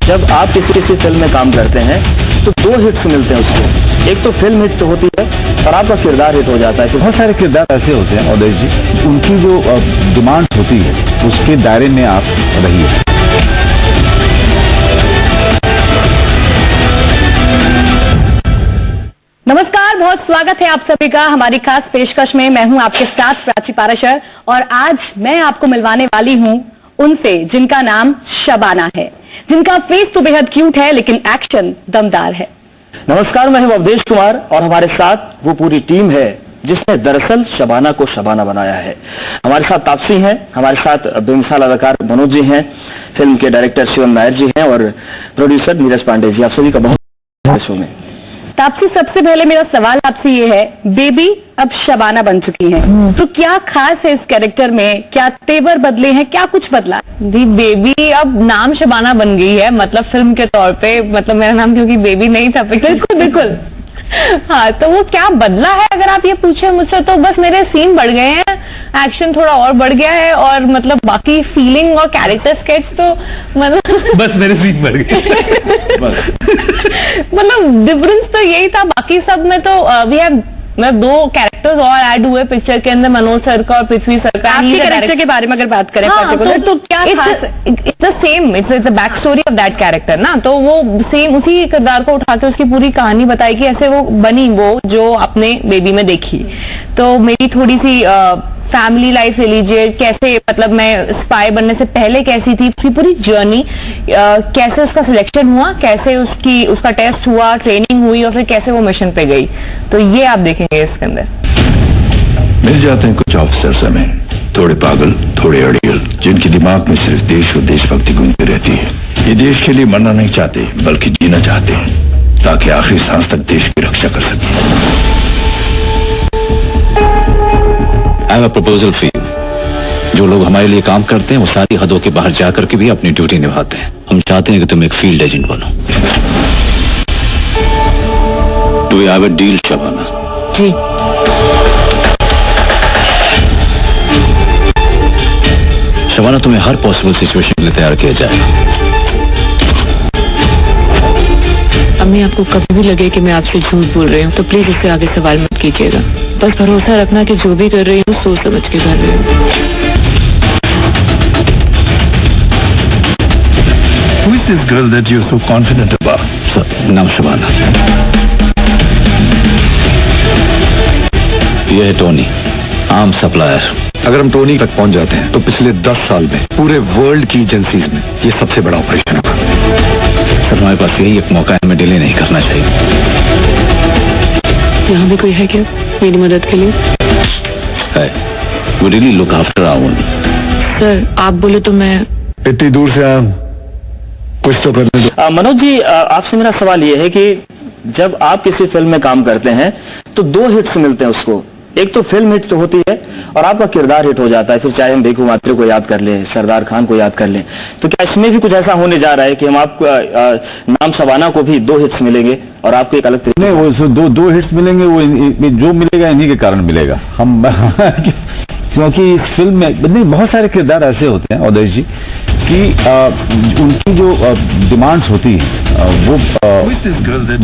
जब आप किसी फिल्म में काम करते हैं तो दो हिट्स मिलते हैं उसको। एक तो फिल्म हिट होती है और आपका किरदार हिट हो जाता है। बहुत सारे किरदार ऐसे होते हैं अवधेश जी, उनकी जो डिमांड होती है उसके दायरे में आप रहिए। नमस्कार, बहुत स्वागत है आप सभी का हमारी खास पेशकश में। मैं हूं आपके साथ प्राची पाराशर और आज मैं आपको मिलवाने वाली हूं उनसे जिनका नाम शबाना है, जिनका फेस तो बेहद क्यूट है लेकिन एक्शन दमदार है। नमस्कार, मैं हूं अवधेश कुमार और हमारे साथ वो पूरी टीम है जिसने दरअसल शबाना को शबाना बनाया है। हमारे साथ तापसी हैं, हमारे साथ बेमिसाल अदाकार मनोज जी हैं, फिल्म के डायरेक्टर शिवम नायर जी हैं और प्रोड्यूसर नीरज पांडे जी। आप सभी का बहुत शो में। तापसी, सबसे पहले मेरा सवाल आपसे ये है, बेबी अब शबाना बन चुकी हैं, तो क्या खास है इस कैरेक्टर में? क्या तेवर बदले हैं, क्या कुछ बदला? जी, बेबी अब नाम शबाना बन गई है, मतलब फिल्म के तौर पे, मतलब मेरा नाम क्योंकि बेबी नहीं था। बिल्कुल बिल्कुल। हाँ, तो वो क्या बदला है अगर आप ये पूछे मुझसे, तो बस मेरे सीन बढ़ गए हैं, एक्शन थोड़ा और बढ़ गया है और मतलब बाकी फीलिंग और कैरेक्टर स्केच तो मतलब बस मेरे सीन बढ़ गए। मतलब डिफरेंस तो यही था, बाकी सब में तो वी हैव मतलब दो कैरेक्टर्स और ऐड हुए पिक्चर के अंदर, मनोज सर का और पृथ्वी सर का। आपके कैरेक्टर के बारे में अगर बात करें तो क्या it's the same, it's the back story of that character ना, तो वो सेम उसी किरदार को उठा के उसकी पूरी कहानी बताई कि ऐसे वो बनी, वो जो आपने बेबी में देखी। तो मेरी थोड़ी सी फैमिली लाइफ ले लीजिए, कैसे मतलब मैं स्पाई बनने से पहले कैसी थी, उसकी पूरी जर्नी, कैसे उसका सिलेक्शन हुआ, कैसे उसका टेस्ट हुआ, ट्रेनिंग हुई और फिर कैसे वो मिशन पे गई, तो ये आप देखेंगे इसके अंदर। मिल जाते हैं कुछ ऑफिसर्स हमें, थोड़े पागल, थोड़े अड़ियल, जिनके दिमाग में सिर्फ देश और देशभक्ति घूमती रहती है। ये देश के लिए मरना नहीं चाहते बल्कि जीना चाहते हैं, ताकि आखिरी सांस तक देश की रक्षा कर सके। I have a proposal for you. जो लोग हमारे लिए काम करते हैं वो सारी हदों के बाहर जाकर के भी अपनी ड्यूटी निभाते हैं। हम चाहते हैं कि तुम एक फील्ड एजेंट बनो। Do you have a deal Shabana? जी। शबाना, तुम्हें हर पॉसिबल सिचुएशन के लिए तैयार किया जाएगा। अम्मी, आपको कभी भी लगे कि मैं आपसे झूठ बोल रही हूँ तो प्लीज इससे आगे सवाल मत कीजिएगा। बस भरोसा रखना कि जो भी कर रही हूँ सोच समझ के कर रही हूँ। Who is this girl that you're so confident about? नाम शबाना। यह है टोनी, आर्म सप्लायर। अगर हम टोनी तक पहुंच जाते हैं तो पिछले 10 साल में पूरे वर्ल्ड की एजेंसीज में ये सबसे बड़ा ऑपरेशन होगा। सर, हमारे पास यही एक मौका है, हमें डिले नहीं करना चाहिए। यहाँ भी कोई है क्या मेरी मदद के लिए? है, वो really look after our. Sir, आप बोले तो मैं इतनी दूर से आया, कुछ तो करने दो। मनोज जी, आपसे मेरा सवाल ये है कि जब आप किसी फिल्म में काम करते हैं तो दो हिट्स मिलते हैं उसको। एक तो फिल्म हिट होती है और आपका किरदार हिट हो जाता है, फिर चाहे हम देखो मात्रे को याद कर लें, सरदार खान को याद कर लें, तो क्या इसमें भी कुछ ऐसा होने जा रहा है कि हम आपको नाम शबाना को भी दो हिट्स मिलेंगे और आपको एक अलग तरीके? नहीं, वो दो हिट्स मिलेंगे, वो जो मिलेगा इन्हीं के कारण मिलेगा। हम क्योंकि इस फिल्म में नहीं, बहुत सारे किरदार ऐसे होते हैं अवधेश जी कि उनकी जो डिमांड्स होती है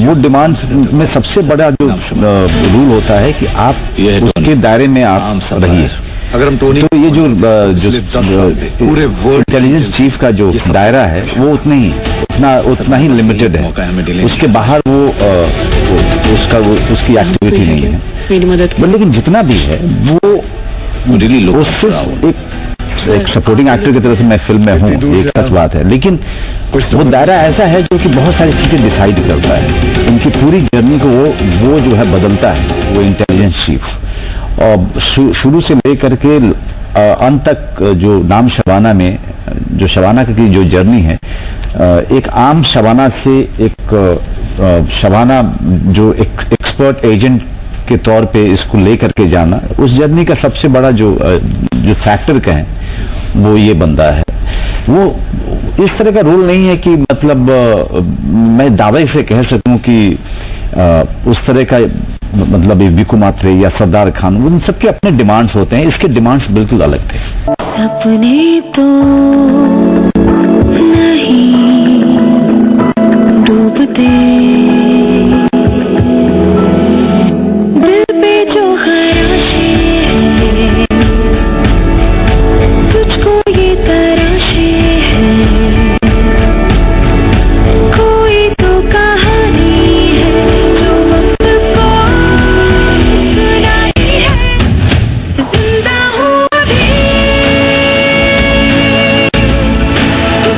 वो डिमांड्स में सबसे बड़ा जो रूल होता है कि आप उसके दायरे में आप रहिए। अगर हम टोनी, तो ये जो पूरे इंटेलिजेंस चीफ का जो दायरा है वो उतना ही लिमिटेड है, उसके बाहर वो उसकी एक्टिविटी नहीं है। मेरी मदद, लेकिन जितना भी है वो सिर्फ एक सपोर्टिंग एक्टर की तरह से मैं फिल्म में हूँ, एक सच बात है, लेकिन वो दायरा ऐसा है जो कि बहुत सारी चीजें डिसाइड करता है। उनकी पूरी जर्नी को वो जो है बदलता है, वो इंटेलिजेंस चीफ। और शुरू से लेकर के अंत तक जो नाम शबाना में जो शबाना की जो जर्नी है, एक आम शबाना से एक शबाना जो एक एक्सपर्ट एजेंट के तौर पे इसको लेकर के जाना, उस जर्नी का सबसे बड़ा जो फैक्टर कहें वो ये बंदा है। वो इस तरह का रोल नहीं है कि मतलब मैं दावे से कह सकूं कि उस तरह का मतलब विकु मात्रे या सरदार खान, उन सबके अपने डिमांड्स होते हैं। इसके डिमांड्स बिल्कुल अलग थे। सपने तो नहीं से दिल पे जो खराशे हैं, तुझको ये तराशे हैं, कोई तो कहानी है जो वक्त को सुनाई है, जिंदा हूँ अभी,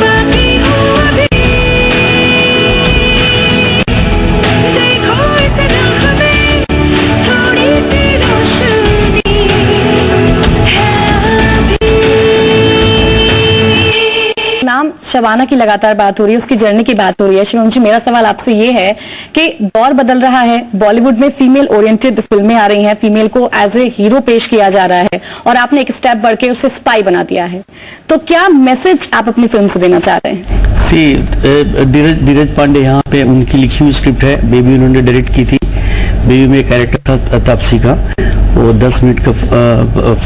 बाकी हूँ अभी, देखो इस राह में थोड़ी सी रोशनी है अभी। नाम शबाना की लगातार बात हो रही है, उसकी जर्नी की बात हो रही है। शिवम जी, मेरा सवाल आपसे ये है कि दौर बदल रहा है, बॉलीवुड में फीमेल ओरिएंटेड फिल्में आ रही हैं, फीमेल को एज ए हीरो पेश किया जा रहा है और आपने एक स्टेप बढ़ के उसे स्पाई बना दिया है, तो क्या मैसेज आप अपनी फिल्म से देना चाह रहे हैं? धीरज पांडे यहाँ पे उनकी लिखी हुई स्क्रिप्ट है, बेबी उन्होंने डायरेक्ट की थी। बेबी में कैरेक्टर था तापसी का, वो 10 मिनट का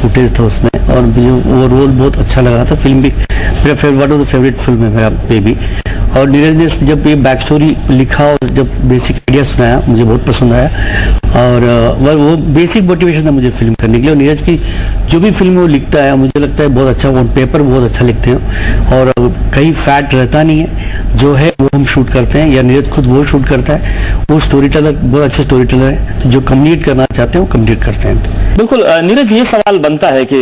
फुटेज था उसमें और मुझे वो रोल बहुत अच्छा लगा था। फिल्म भी मेरा one of the favourite film है मेरा बेबी। और नीरज ने जब ये बैक स्टोरी लिखा और जब बेसिक आइडिया सुनाया मुझे बहुत पसंद आया और वो बेसिक मोटिवेशन था मुझे फिल्म करने के लिए। और नीरज की जो भी फिल्म वो लिखता है मुझे लगता है बहुत अच्छा, वो पेपर बहुत अच्छा लिखते हैं और कहीं फैट रहता नहीं है, जो है वो हम शूट करते हैं या नीरज खुद वो शूट करता है। वो स्टोरी टेलर बहुत अच्छे स्टोरी टेलर है, जो कम्युनिकेट करना चाहते हैं वो कम्युनिकेट करते हैं। बिल्कुल नीरज, ये सवाल बनता है कि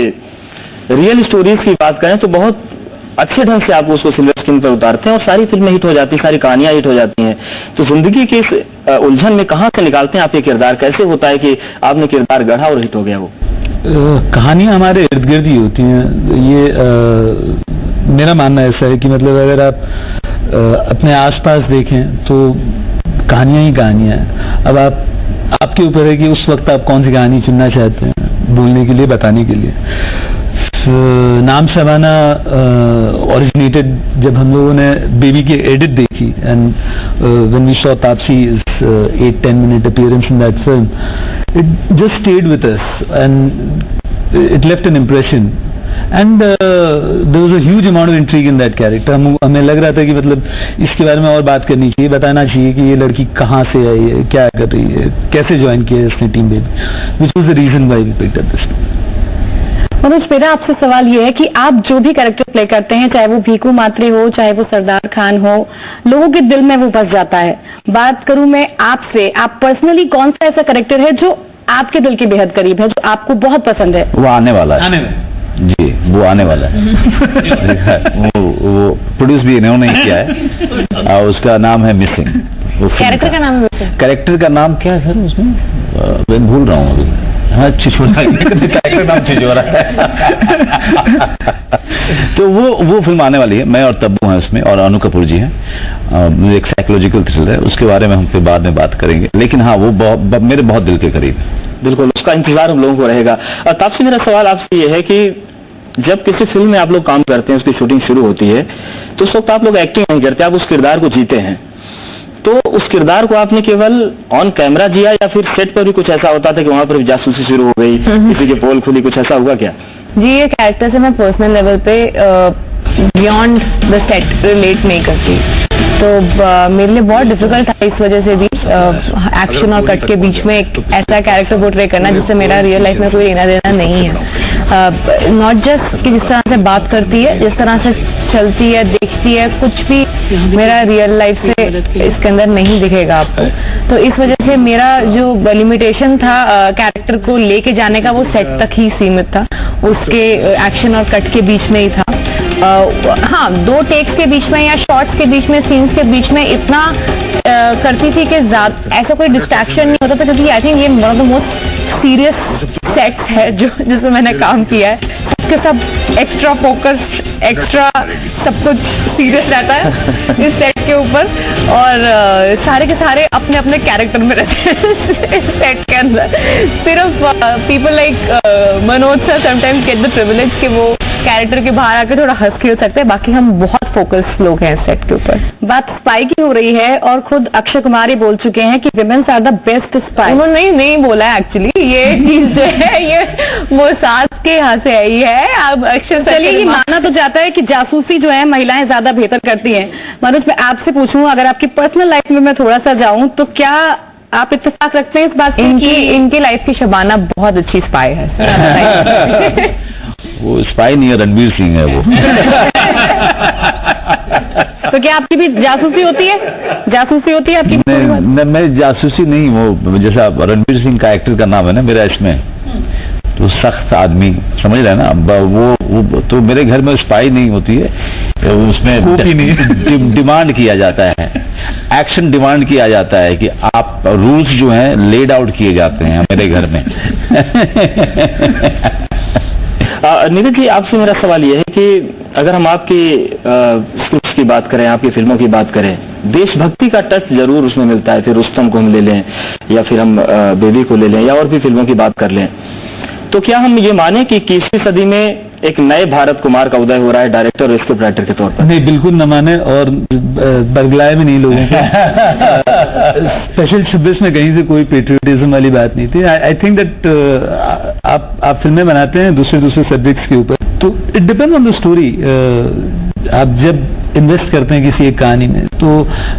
रियल स्टोरीज की बात करें तो बहुत अच्छे ढंग से आप उसको सिल्वर स्क्रीन पर उतारते हैं और सारी फिल्में हिट हो जाती हैं, सारी कहानियां हिट हो जाती हैं। तो जिंदगी के इस उलझन में कहां से निकालते हैं आप ये किरदार? कैसे होता है कि आपने किरदार गढ़ा और हिट हो गया? वो कहानियां हमारे इर्द गिर्द ही होती हैं। ये मेरा मानना ऐसा है कि मतलब अगर आप अपने आसपास देखें तो कहानियां ही कहानियां हैं। अब आपके ऊपर है कि उस वक्त आप कौन सी कहानी चुनना चाहते हैं बोलने के लिए, बताने के लिए। नाम शबाना ओरिजिनेटेड जब हम लोगों ने बेबी की एडिट देखी and when we saw Taapsee 8-10 minute appearance in that film, it just stayed with us and it left an impression and there was a huge amount of intrigue in that character. हमें लग रहा था कि मतलब इसके बारे में और बात करनी चाहिए, बताना चाहिए कि ये लड़की कहाँ से आई है, क्या कर रही है, कैसे ज्वाइन किया है इसने team Baby, which was the reason why we picked up this. Manoj, मेरा आपसे सवाल ये है कि आप जो भी कैरेक्टर प्ले करते हैं, चाहे वो भीकू मात्रे हो, चाहे वो सरदार खान हो, लोगों के दिल में वो बस जाता है। बात करूं मैं आपसे, आप पर्सनली कौन सा ऐसा कैरेक्टर है जो आपके दिल के बेहद करीब है, जो आपको बहुत पसंद है? वो आने वाला है जी, वो आने वाला है। वो प्रोड्यूस भी इन्होंने किया है और उसका नाम है मिसिंग। कैरेक्टर का नाम कैरेक्टर का नाम क्या है सर उसमें? मैं भूल रहा हूँ अभी। हाँ, छिछोरा कैरेक्टर नाम छिछोरा है। तो वो फिल्म आने वाली है। मैं और तब्बू हैं उसमें और अनु कपूर जी हैं। एक साइकोलॉजिकल थ्रिलर है, उसके बारे में हम फिर बाद में बात करेंगे। लेकिन हाँ, वो मेरे बहुत दिल के करीब है। बिल्कुल, उसका इंतजार हम लोगों को रहेगा। और तब से मेरा सवाल आपसे ये है कि जब किसी फिल्म में आप लोग काम करते हैं, उसकी शूटिंग शुरू होती है, तो उस वक्त आप लोग एक्टिंग नहीं करते, आप उस किरदार को जीते हैं। तो उस किरदार को आपने केवल ऑन कैमरा जिया या फिर सेट पर भी कुछ ऐसा होता था कि वहां पर जासूसी शुरू हो गई, किसी की पोल खुली, कुछ ऐसा हुआ क्या? जी, ये कैरेक्टर से मैं पर्सनल लेवल पे बियॉन्ड द सेट रिलेट नहीं करती, तो मेरे लिए बहुत डिफिकल्ट था इस वजह से भी एक्शन और कट के बीच में एक ऐसा कैरेक्टर पोर्ट्रे करना जिससे मेरा रियल लाइफ में कोई लेना देना नहीं है। नॉट जस्ट कि जिस तरह से बात करती है, जिस तरह से चलती है, देखती है, कुछ भी मेरा रियल लाइफ से इसके अंदर नहीं दिखेगा आपको। तो इस वजह से मेरा जो लिमिटेशन था कैरेक्टर को लेके जाने का, वो सेट तक ही सीमित था, उसके एक्शन और कट के बीच में ही था। हाँ, 2 टेक्स के बीच में या शॉट्स के बीच में, सीन्स के बीच में इतना करती थी कि ऐसा कोई डिस्ट्रैक्शन नहीं होता था, क्योंकि आई थिंक ये one of the most serious set है जिसमें मैंने काम किया है। सबके सब एक्स्ट्रा फोकस, एक्स्ट्रा सब कुछ सीरियस रहता है इस सेट के ऊपर और सारे के सारे अपने अपने कैरेक्टर में रहते हैं इस सेट के अंदर। सिर्फ people like Manoj sir sometimes get the privilege कि वो कैरेक्टर के बाहर आके थोड़ा हंस के हो सकते हैं, बाकी हम बहुत फोकस लोग हैं सेट के ऊपर। बात स्पाई की हो रही है और खुद अक्षय कुमार ही बोल चुके हैं कि womens are the best spy. उन्होंने नहीं बोला एक्चुअली, ये चीज जो है ये वो सास के यहाँ से आई है। अब अक्षय चलिए, ये माना तो जाता है कि जासूसी जो है महिलाएं ज्यादा बेहतर करती हैं। मनोज, मैं आपसे पूछूं, अगर आपकी पर्सनल लाइफ में मैं थोड़ा सा जाऊं तो क्या आप इत्तेफाक रखते हैं इस बात की इनकी लाइफ की शबाना बहुत अच्छी स्पाई है? वो स्पाई नहीं है, रणवीर सिंह है वो। तो क्या आपकी भी जासूसी होती है? जासूसी होती है आपकी? मैं जासूसी नहीं, वो जैसा रणवीर सिंह का एक्टर का नाम है ना मेरा इसमें, तो सख्त आदमी, समझ रहे हैं ना। वो तो मेरे घर में स्पाई नहीं होती है, उसमें डिमांड किया जाता है, एक्शन डिमांड किया जाता है कि आप रूल्स जो हैं लेड आउट किए जाते हैं मेरे घर में। नीरज जी, आपसे मेरा सवाल यह है कि अगर हम आपकी स्क्रिप्ट की बात करें, आपकी फिल्मों की बात करें, देशभक्ति का टच जरूर उसमें मिलता है। फिर रुस्तम को हम ले लें या फिर हम बेबी को ले लें या और भी फिल्मों की बात कर लें, तो क्या हम ये माने कि 21वीं सदी में एक नए भारत कुमार का उदय हो रहा है डायरेक्टर और स्क्रिप्ट राइटर के तौर पर? नहीं, बिल्कुल न माने और बरगलाए भी नहीं लोगों को। स्पेशल 26 में कहीं से कोई पेट्रियोटिज्म वाली बात नहीं थी। आई थिंक दैट आप फिल्में बनाते हैं दूसरे सब्जेक्ट्स के ऊपर, तो it depend on the story. आप जब इन्वेस्ट करते हैं किसी एक कहानी में, तो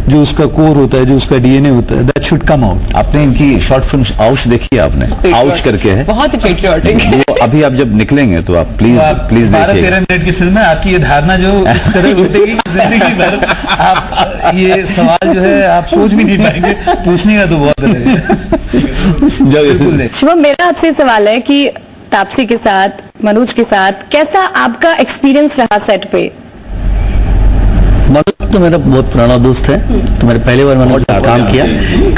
जो उसका कोर होता है, जो उसका डीएनए होता है, दैट शुड कम आउट। आपने इनकी शॉर्ट फिल्म आउच देखी है? आपने आउच करके है, बहुत ही पेट्रियोटिक। वो अभी आप जब निकलेंगे तो आप प्लीज 12-13 मिनट की फिल्म है। आपकी ये धारणा जो इस तरह उठेगी जिंदगी भर, आप ये सवाल जो है आप सोच भी नहीं पाएंगे, पूछने का तो बहुत है। शिवम, मेरा आपसे सवाल है कि तापसी के साथ, मनोज के साथ कैसा आपका एक्सपीरियंस रहा सेट पे? मनोज तो मेरा बहुत पुराना दोस्त है, तो मेरे पहले बार मनोज का काम किया,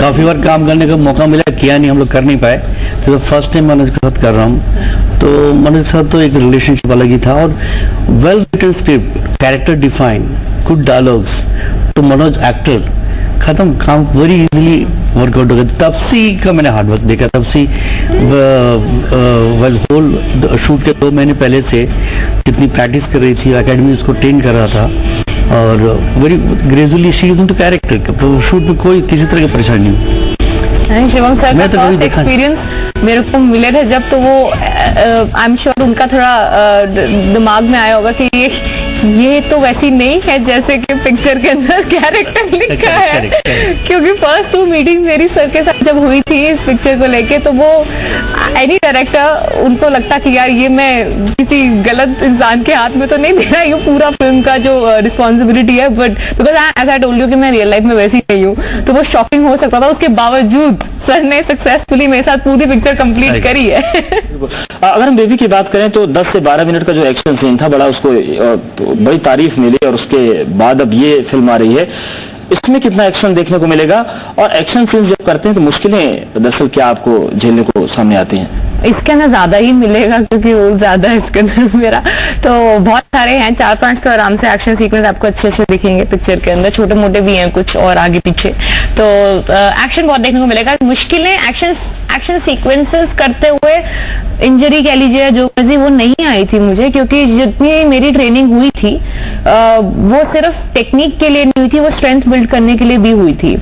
काफी बार काम करने का मौका मिला, किया नहीं, हम लोग कर नहीं पाए, तो फर्स्ट टाइम मनोज के साथ कर रहा हूँ। तो मनोज के साथ तो एक रिलेशनशिप अलग ही था, और well written script, character define, good dialogues, तो मनोज एक्टर, खत्म, काम वेरी इजीली वर्कआउट हो गया। तपसी का मैंने हार्डवर्क देखा। तपसी वॉज होल शूट के 2 महीने पहले से जितनी प्रैक्टिस कर रही थी, एकेडमी उसको ट्रेन कर रहा था, और very gradually she is into character, तो शूट में कोई किसी तरह की परेशानी नहीं। शिवम सर का एक्सपीरियंस मेरे को मिले थे जब, तो वो आई एम श्योर उनका थोड़ा दिमाग में आया होगा कि ये तो वैसी नहीं है जैसे कि पिक्चर के अंदर कैरेक्टर लिखा है। क्योंकि फर्स्ट 2 मीटिंग मेरी सर के साथ जब हुई थी इस पिक्चर को लेके, तो वो एनी डायरेक्टर उनको लगता कि यार ये मैं किसी गलत इंसान के हाथ में तो नहीं दे रहा, ये पूरा फिल्म का जो रिस्पॉन्सिबिलिटी है, but because as I told you कि मैं रियल लाइफ में वैसी नहीं हूँ, तो वो शॉकिंग हो सकता था। उसके बावजूद सर ने सक्सेसफुली मेरे साथ पूरी पिक्चर कंप्लीट करी है। अगर हम बेबी की बात करें तो 10 से 12 मिनट का जो एक्शन सीन था, बड़ा उसको तो बड़ी तारीफ मिली, और उसके बाद अब ये फिल्म आ रही है, इसमें कितना एक्शन देखने को मिलेगा? और एक्शन सीन जब करते हैं तो मुश्किलें दरअसल क्या आपको झेलने को सामने आती हैं? इसके अंदर ज्यादा ही मिलेगा, क्योंकि वो ज्यादा है इसके अंदर मेरा, तो बहुत सारे हैं, 4-5 तो आराम से एक्शन सीक्वेंस आपको अच्छे से दिखेंगे पिक्चर के अंदर, छोटे मोटे भी हैं कुछ और आगे पीछे, तो एक्शन बहुत देखने को मिलेगा। मुश्किलें एक्शन सीक्वेंसेस करते हुए, इंजरी कह लीजिए जो मर्जी, वो नहीं आई थी मुझे, क्योंकि जितनी मेरी ट्रेनिंग हुई थी वो सिर्फ टेक्निक के लिए नहीं हुई थी, वो स्ट्रेंथ बिल्ड करने के लिए भी हुई थी।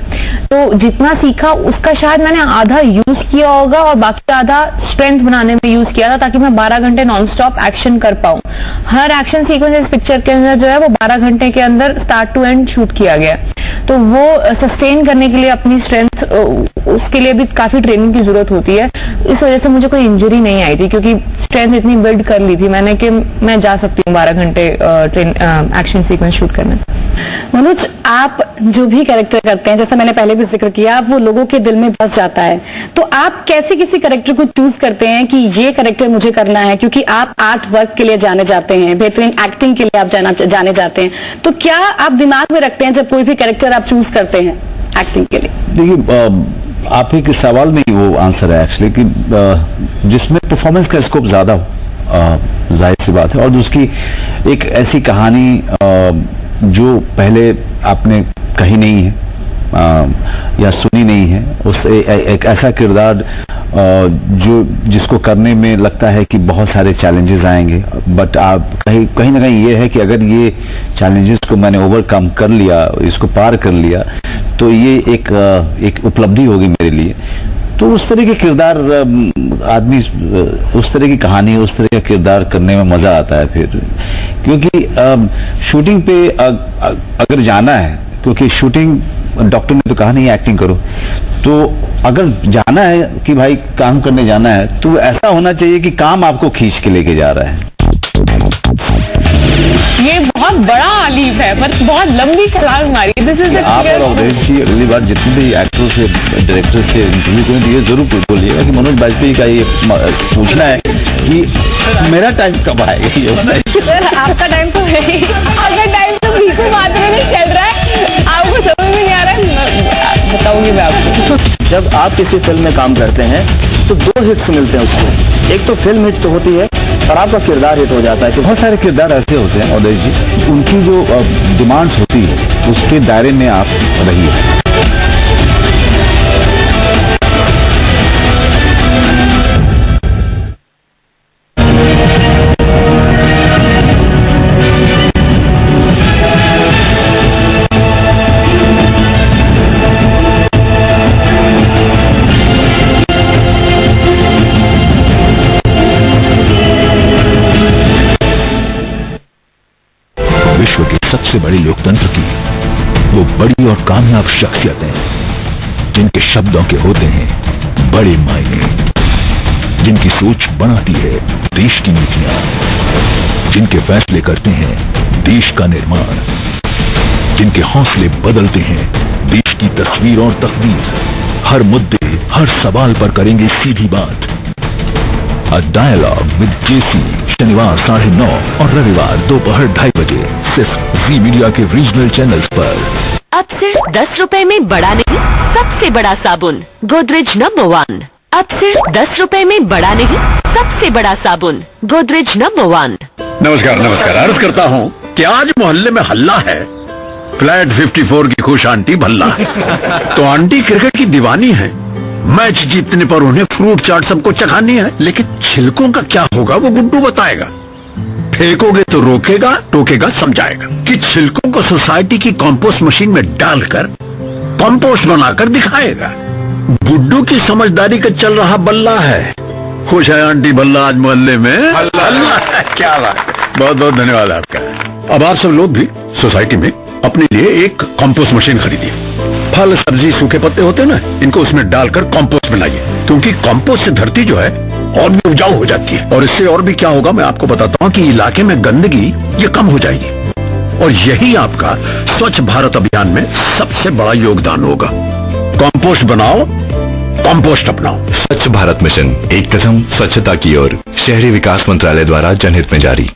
तो जितना सीखा उसका शायद मैंने आधा यूज किया होगा और बाकी आधा स्ट्रेंथ बनाने में यूज किया था, ताकि मैं 12 घंटे नॉनस्टॉप एक्शन कर पाऊं। हर एक्शन सीक्वेंस इस पिक्चर के अंदर जो है वो 12 घंटे के अंदर स्टार्ट टू एंड शूट किया गया, तो वो सस्टेन करने के लिए अपनी स्ट्रेंथ, उसके लिए भी काफी ट्रेनिंग की जरूरत होती है। इस वजह से मुझे कोई इंजरी नहीं आई थी, क्योंकि स्ट्रेंथ इतनी बिल्ड कर ली थी मैंने कि मैं जा सकती हूँ 12 घंटे एक्शन सीक्वेंस शूट करने। मनोज, आप जो भी कैरेक्टर करते हैं, जैसा मैंने पहले भी जिक्र किया, वो लोगों के दिल में बस जाता है, तो आप कैसे किसी कैरेक्टर को चूज करते हैं कि ये कैरेक्टर मुझे करना है? क्योंकि आप आर्ट वर्क के लिए जाने जाते हैं, बेहतरीन एक्टिंग के लिए आप जाने जाते हैं, तो क्या आप दिमाग में रखते हैं जब कोई भी कैरेक्टर आप चूज करते हैं एक्टिंग के लिए? देखिए, आप ही के सवाल में ही वो आंसर है एक्चुअली, कि जिसमें परफॉर्मेंस का स्कोप ज्यादा हो, जाहिर सी बात है, और उसकी एक ऐसी कहानी जो पहले आपने कही नहीं है या सुनी नहीं है, उस एक ऐसा किरदार जो जिसको करने में लगता है कि बहुत सारे चैलेंजेस आएंगे, बट आप कहीं ना कहीं ये है कि अगर ये चैलेंजेस को मैंने ओवरकम कर लिया, इसको पार कर लिया, तो ये एक उपलब्धि होगी मेरे लिए। तो उस तरह के किरदार आदमी, उस तरह की कहानी, उस तरह का किरदार करने में मजा आता है फिर, क्योंकि शूटिंग पे अगर जाना है, क्योंकि शूटिंग डॉक्टर ने तो कहा नहीं एक्टिंग करो, तो अगर जाना है कि भाई काम करने जाना है, तो ऐसा होना चाहिए कि काम आपको खींच के लेके जा रहा है। ये बहुत बड़ा आलीफ है, पर बहुत लंबी छलांग मारी। दिस इज आप और अवधेश जी अगली बार जितने भी एक्टरों से, डायरेक्टर से इंटरव्यू करें तो ये जरूर बोलिएगा कि मनोज बाजपेयी का ये पूछना है कि मेरा टाइम कब आएगा। सर आपका टाइम तो है ही, अगर टाइम तो भीखू मात्रे में चल रहा है, आपको समझ में नहीं आ रहा है, बताऊंगी मैं आपको। जब आप किसी फिल्म में काम करते हैं तो 2 हिट्स मिलते हैं उसको, एक तो फिल्म हिट तो होती है और आपका किरदार हिट हो जाता है। बहुत सारे किरदार ऐसे होते हैं अवधेश जी, उनकी जो डिमांड्स होती है उसके दायरे में आप रहिए। विश्व के सबसे बड़े लोकतंत्र की वो बड़ी और कामयाब शख्सियतें, जिनके शब्दों के होते हैं बड़े मायने, जिनकी सोच बनाती है देश की नीतियां, जिनके फैसले करते हैं देश का निर्माण, जिनके हौसले बदलते हैं देश की तस्वीर और तकदीर। हर मुद्दे, हर सवाल पर करेंगे सीधी बात। अ डायलॉग विद जेसी, शनिवार 9:30 और रविवार दोपहर 2:30 बजे सिर्फ जी मीडिया के रीजनल चैनल्स पर। अब सिर्फ 10 रुपए में बड़ा नहीं, सबसे बड़ा साबुन गोदरेज नंबर 1। अब सिर्फ 10 रुपए में बड़ा नहीं, सबसे बड़ा साबुन गोदरेज नंबर 1। नमस्कार नमस्कार, अर्ज करता हूँ कि आज मोहल्ले में हल्ला है, फ्लैट 54 की खुश आंटी भल्ला है। तो आंटी क्रिकेट की दीवानी है, मैच जीतने पर उन्हें फ्रूट चाट सबको चखानी है, लेकिन छिलकों का क्या होगा वो गुड्डू बताएगा। फेंकोगे तो रोकेगा, टोकेगा समझाएगा कि छिलकों को सोसाइटी की कंपोस्ट मशीन में डालकर कंपोस्ट बनाकर दिखाएगा। गुड्डू की समझदारी का चल रहा बल्ला है। खुश है आंटी भल्ला आज मोहल्ले में। क्या बात, बहुत बहुत धन्यवाद आपका। अब आप सब लोग भी सोसाइटी में अपने लिए एक कंपोस्ट मशीन खरीदिए। फल सब्जी सूखे पत्ते होते हैं ना, इनको उसमें डालकर कंपोस्ट बनाइए, क्योंकि कंपोस्ट से धरती जो है और भी उपजाऊ हो जाती है। और इससे और भी क्या होगा मैं आपको बताता हूँ कि इलाके में गंदगी ये कम हो जाएगी, और यही आपका स्वच्छ भारत अभियान में सबसे बड़ा योगदान होगा। कंपोस्ट बनाओ, कंपोस्ट अपनाओ। स्वच्छ भारत मिशन, एक कदम स्वच्छता की ओर, शहरी विकास मंत्रालय द्वारा जनहित में जारी।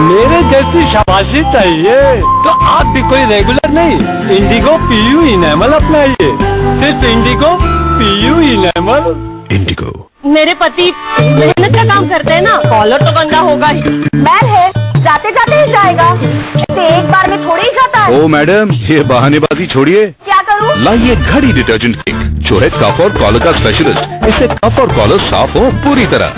मेरे जैसी शाबाशी चाहिए तो आप भी कोई रेगुलर नहीं, इंडिगो PU इनेमल अपनाइए। सिर्फ इंडिगो PU इनेमल। इंडिगो। मेरे पति मेहनत का काम करते हैं ना, कॉलर तो गंदा होगा ही। मैल है, जाते जाते ही जाएगा, एक बार में थोड़ी ही जाता है। ओ मैडम, ये बहानेबाजी छोड़िए। क्या करूँ? लाइए घड़ी डिटर्जेंट किट, जो है कफ और कॉलर का स्पेशलिस्ट। इससे कफ और कॉलर साफ हो पूरी तरह।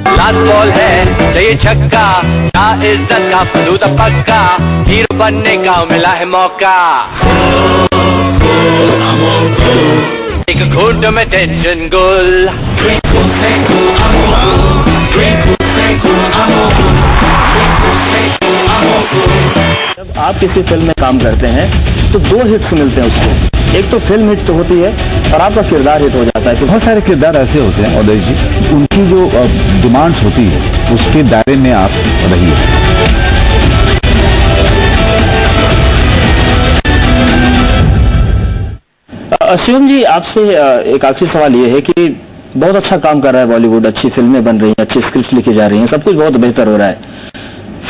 लास्ट बॉल है, चाहिए छक्का, क्या इज्जत का फलूद पक्का, हीरो बनने का मिला है मौका। एक घूंट में टेंशन गुल। जब आप किसी फिल्म में काम करते हैं तो 2 हिट्स मिलते हैं उसको, एक तो फिल्म हिट तो होती है और आपका किरदार हिट हो जाता है। बहुत सारे किरदार ऐसे होते हैं अवधेश जी, उनकी जो डिमांड्स होती है उसके दायरे में आप रहिए। शिवम जी, आपसे एक आखिरी सवाल ये है कि बहुत अच्छा काम कर रहा है बॉलीवुड, अच्छी फिल्में बन रही हैं, अच्छी स्क्रिप्ट लिखी जा रही हैं, सब कुछ बहुत बेहतर हो रहा है,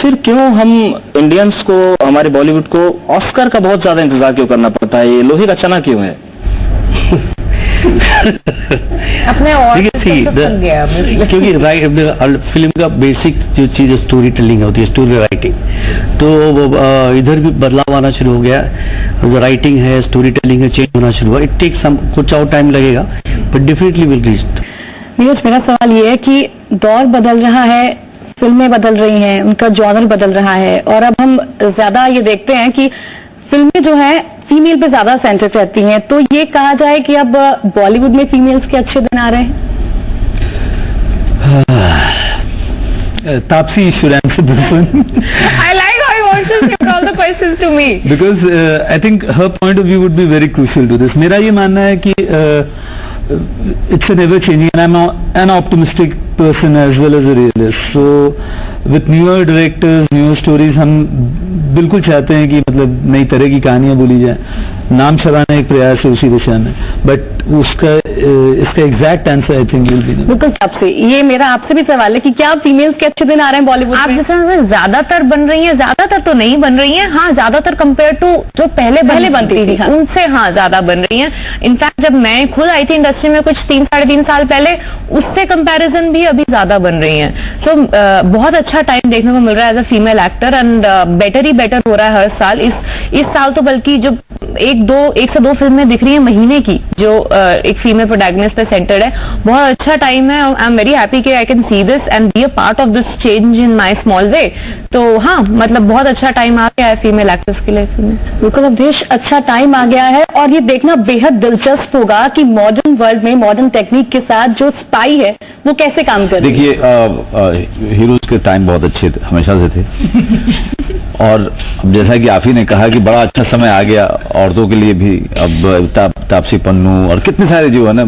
फिर क्यों हम इंडियंस को, हमारे बॉलीवुड को ऑस्कर का बहुत ज्यादा इंतजार क्यों करना पड़ता है? ये लोहे का चना क्यों है? अपने और क्योंकि फिल्म का बेसिक जो चीज स्टोरी टेलिंग होती है, स्टोरी राइटिंग, तो इधर भी बदलाव आना शुरू हो गया। जो राइटिंग है, स्टोरी टेलिंग है, चेंज होना शुरू हुआ। इट टेक सम, कुछ और टाइम लगेगा, but definitely will reach. Neeraj, मेरा सवाल ये है कि दौर बदल रहा है, फिल्में बदल रही हैं, उनका जॉनर बदल रहा है, और अब हम ज्यादा ये देखते हैं कि फिल्में जो है फीमेल पे ज्यादा सेंटर रहती हैं। तो ये कहा जाए कि अब बॉलीवुड में फीमेल्स के अच्छे दिन आ रहे हैं? Taapsee should answer this one. I like how he wants to shift all the questions to me. Because I think her point of view would be very crucial to this. मेरा ये मानना है कि it's an ever changing, and I'm an optimistic person as well as a realist. So with newer directors, newer stories, हम बिल्कुल चाहते हैं कि मतलब नई तरह की कहानियां बोली जाए। नाम शबाना एक प्रयास है उसी दिशा में, बट उसका इसका exact answer I think will be बिल्कुल। आपसे ये मेरा आपसे भी सवाल है कि क्या फीमेल्स के अच्छे दिन आ रहे हैं बॉलीवुड आप में? जैसे ज्यादातर बन रही हैं, ज्यादातर तो नहीं बन रही हैं, हाँ ज्यादातर कंपेयर टू जो पहले बनती थी उनसे हाँ ज्यादा बन रही हैं। इनफैक्ट जब मैं खुद आई थी इंडस्ट्री में कुछ 3-3.5 साल पहले, उससे कंपैरिजन भी अभी ज्यादा बन रही हैं। तो बहुत अच्छा टाइम देखने को मिल रहा है as a female actor, and better ही बेटर हो रहा है हर साल। इस साल तो बल्कि जो एक से दो फिल्में दिख रही है महीने की जो एक फीमेल प्रोटैगनिस्ट पे सेंटर्ड है, बहुत अच्छा टाइम है। आई एम वेरी हैप्पी कि I can see this and be a part of this change in my small way. तो हाँ, मतलब बहुत अच्छा टाइम आ गया है फीमेल एक्ट्रेस के लिए इसमें। बिल्कुल अवधेश, अच्छा टाइम आ गया है, और ये देखना बेहद दिलचस्प होगा कि मॉडर्न वर्ल्ड में मॉडर्न टेक्निक के साथ जो स्पाई है वो कैसे काम कर रही है। देखिए, हीरोज के टाइम बहुत अच्छे हमेशा से थे और जैसा कि आप ही ने कहा कि बड़ा अच्छा समय आ गया औरतों के लिए भी। अब तापसी पन्नू और कितने सारे जो है ना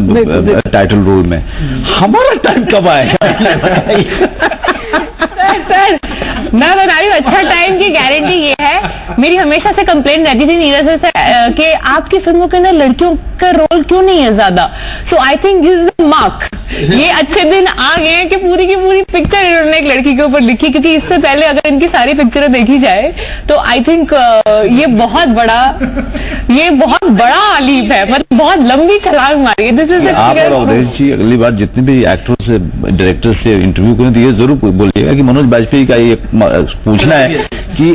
टाइटल रोल में। हमारा टाइम कब आएगा? सर मैं बता रही हूँ, अच्छा टाइम की गारंटी ये है, मेरी हमेशा से कंप्लेंट रहती थी नीरज से कि आपकी फिल्मों के अंदर लड़कियों का रोल क्यों नहीं है ज्यादा। So I think this is the mark. ये अच्छे दिन आ गए हैं कि पूरी की पूरी पिक्चर इन्होंने एक लड़की के ऊपर लिखी, क्योंकि इससे पहले अगर इनकी सारी पिक्चरें देखी जाए तो आई थिंक ये बहुत बड़ा लीप है, मतलब बहुत लंबी छलांग मारी है। दिस इज आप और अवधेश जी अगली बार जितने भी एक्टर्स से, डायरेक्टर से इंटरव्यू करें तो ये जरूर बोलिएगा कि मनोज बाजपेयी का ये पूछना है कि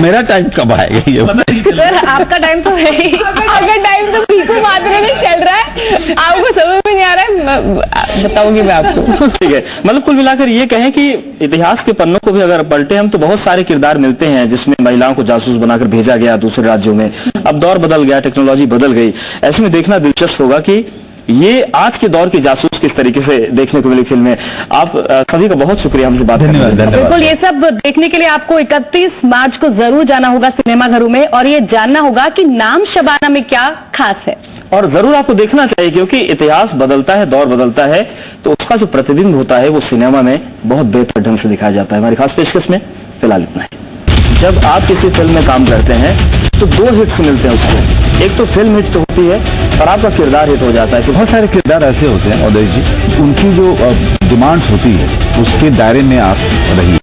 मेरा टाइम कब आएगा। ये सर आपका टाइम तो है ही, आपका टाइम तो पीकू मात्रा में चल रहा है, आपको समझ में नहीं आ रहा है, बताऊंगी मैं आपको। ठीक है, मतलब कुल मिलाकर ये कहें कि इतिहास के पन्नों को भी अगर पलटे हम तो बहुत सारे किरदार मिलते हैं जिसमें महिलाओं को जासूस बनाकर भेजा गया दूसरे राज्यों में। अब दौर बदल गया, टेक्नोलॉजी बदल गई, ऐसे में देखना दिलचस्प होगा कि ये आज के दौर की जासूस किस तरीके से देखने को मिली फिल्में। आप सभी का बहुत शुक्रिया हमसे बात करने के लिए। बिल्कुल, ये सब देखने के लिए आपको 31 मार्च को जरूर जाना होगा सिनेमाघरों में, और ये जानना होगा कि नाम शबाना में क्या खास है, और जरूर आपको देखना चाहिए, क्योंकि इतिहास बदलता है, दौर बदलता है, तो उसका जो प्रतिबिंब होता है वो सिनेमा में बहुत बेहतर ढंग से दिखाया जाता है। हमारी खास पेशकश में फिलहाल इतना है। जब आप किसी फिल्म में काम करते हैं तो 2 हिट्स मिलते हैं उसको। एक तो फिल्म हिट होती है और आपका किरदार हिट हो जाता है। तो बहुत सारे किरदार ऐसे होते हैं अवधेश जी, उनकी जो डिमांड्स होती है उसके दायरे में आप रहिए।